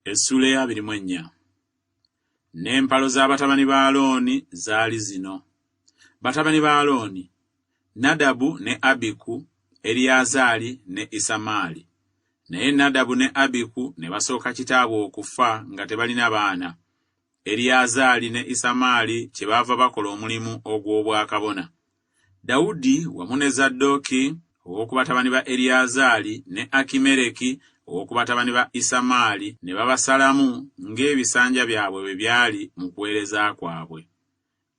Essula ya 24. N'empalo z'abatabani ba Alooni zaali zino. Batabani ba Alooni: Nadabu ne Abiku, Eriyazaali ne Isamaali. Naye Nadabu ne Abiku ne basooka kitaabwe okufa nga tebalina baana. Eriyazaali ne Isamaali kyebaava bakola omulimu ogw'obwakabona. Dawudi wamu ne Zadooki ow'oku batabani ba Eriyazaali ne Akimereki ow'oku batabani ba Isamaali ne babasalamu ng'ebisanja byabwe bwe byali mu kuweereza kwabwe.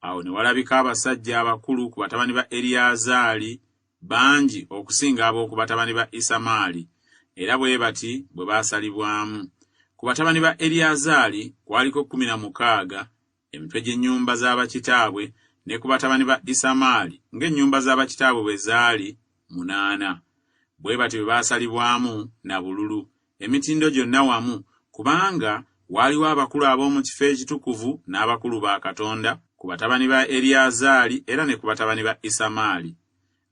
Awo ne walabika abasajja abakulu ku batabani ba Eriyazaali bangi okusinga ab'oku batabani ba Isamaali, era bwe bati bwe baasalibwamu. Ku batabani ba Eriyazaali kwaliko 16 emitwe gy'ennyumba z'abakitaabwe, ne ku batabani ba Isamaali ng'ennyumba z'abakitaabwe bwe zaali 8. Bwe bati bwe baasalibwamu na bululu, emitindo gyonna wamu, kubanga waaliwo abakulu ab'omu kifo ekitukuvu n'abakulu ba Katonda ku batabani ba Eriyazaali era ne ku batabani ba Isamaali.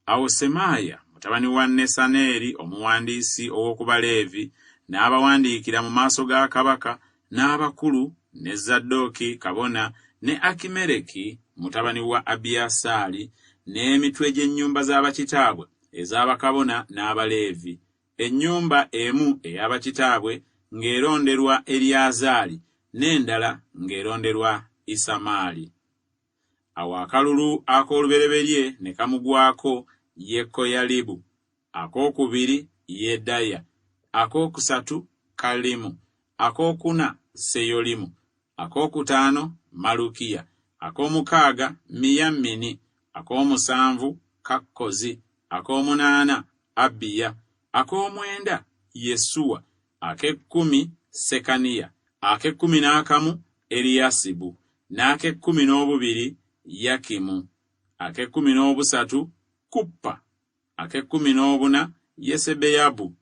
Awo Semaaya mutabani wa Nesaneeri omuwandiisi ow'oku Baleevi n'abawandiikira mu maaso ga kabaka n'abakulu, ne Zadooki kabona, ne Akimereki mutabani wa Abiyasaali, n'emitwe gy'ennyumba z'abakitaabwe ez'abakabona n'Abaleevi, ennyumba emu ey'abakitaabwe ng'eronderwa Eriyazaali, n'endala ng'eronderwa Isamaali. Awo akalulu ak'olubereberye ne kamugwako Yekoyalibu, akookubiri Yedaya, akookusatu Kalimu, akookuna Seyolimu, akookutaano Malukiya, ak'omukaaga Miyamini, ak'omusanvu Kakkozi, ak'omunaana Abiya, ak'omwenda Yesuwa, ak'ekkumi Sekaniya, ak'ekkumi-n'akamu Eriyasibu, n'ak'ekkumi-n'obubiri Yakimu, ak'ekkumi-n'obusatu Kuppa, ak'ekkumi-n'obuna Yesebeyabu,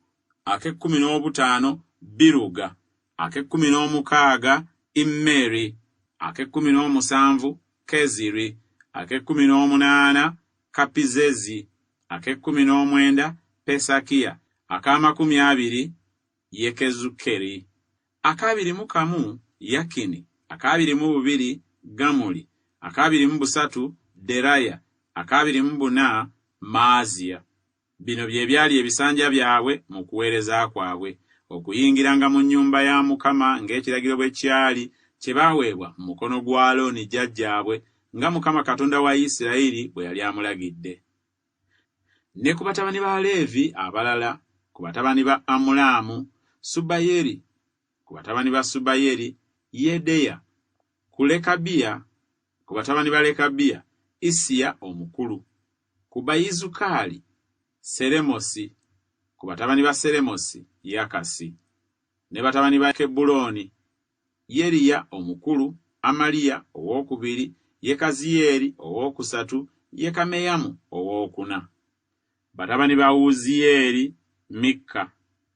ak'ekkumi-n'obutaano Biruga, ak'ekkumi-n'omukaaga Immeri, ak'ekkumi-n'omusanvu Keziri, ak'ekkumi-n'omunaana Kapizezi, ak'ekkumi-n'omwenda Pesakiya, ak'amakumi-abiri Yekezukeri, ak'abiri-mu-kamu Yakini, ak'abiri-mu-bubiri Gamuli, ak'abiri-mu-busatu Deraya, ak'abiri-mu-buna Maaziya. Bino bye byali ebisanja byabwe mu kuweereza kwabwe, okuyingiranga mu nnyumba ya Mukama ng'ekiragiro bwe kyali kye baaweebwa mu mukono gwa Alooni jjajjaabwe, nga Mukama Katonda wa Isirayiri bwe yali amulagidde. Ne ku batabani ba Leevi abalala: ku batabani ba Amulaamu, Subayeri; ku batabani ba Subayeri, Yedeya; ku Lekabiya, ku batabani ba Lekabiya, Isiya omukulu; ku Bayizukaali, Seremosi; ku batabani ba Seremosi, Yakasi; ne batabani ba Kebbulooni, Yeriya omukulu, Amaliya owookubiri, Yekaziyeri owookusatu, Yekameyamu owookuna. Batabani ba Uziyeri, Mikka;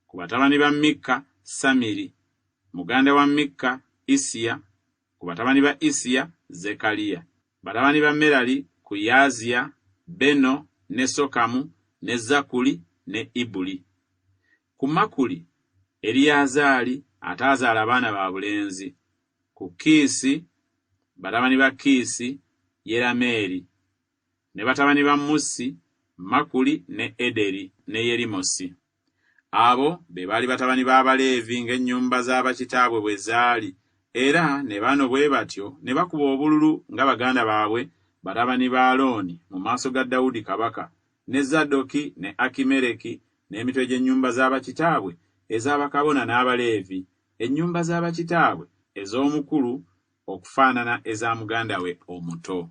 ku batabani ba Mikka, Samiri; muganda wa Mikka, Isiya; ku batabani ba Isiya, Zekaliya. Batabani ba Merali, ku Yaaziya, Beno ne Sokamu ne Zakuli ne Ibuli. Ku Makuli, Eriyazaali ataazaala baana ba bulenzi. Ku Kiisi, batabani ba Kiisi, Yerameeri; ne batabani ba Musi, Makuli ne Ederi ne Yerimosi. Abo be baali batabani b'Abaleevi ng'ennyumba z'abakitaabwe bwe zaali, era ne bano bwe batyo ne bakuba obululu nga baganda baabwe batabani ba Alooni mu maaso ga Dawudi kabaka, ne Zadooki ne Akimereki, n'emitwe gy'ennyumba z'abakitaabwe ez'abakabona n'Abaleevi, ennyumba z'abakitaabwe ez'omukulu okufaanana eza muganda we omuto.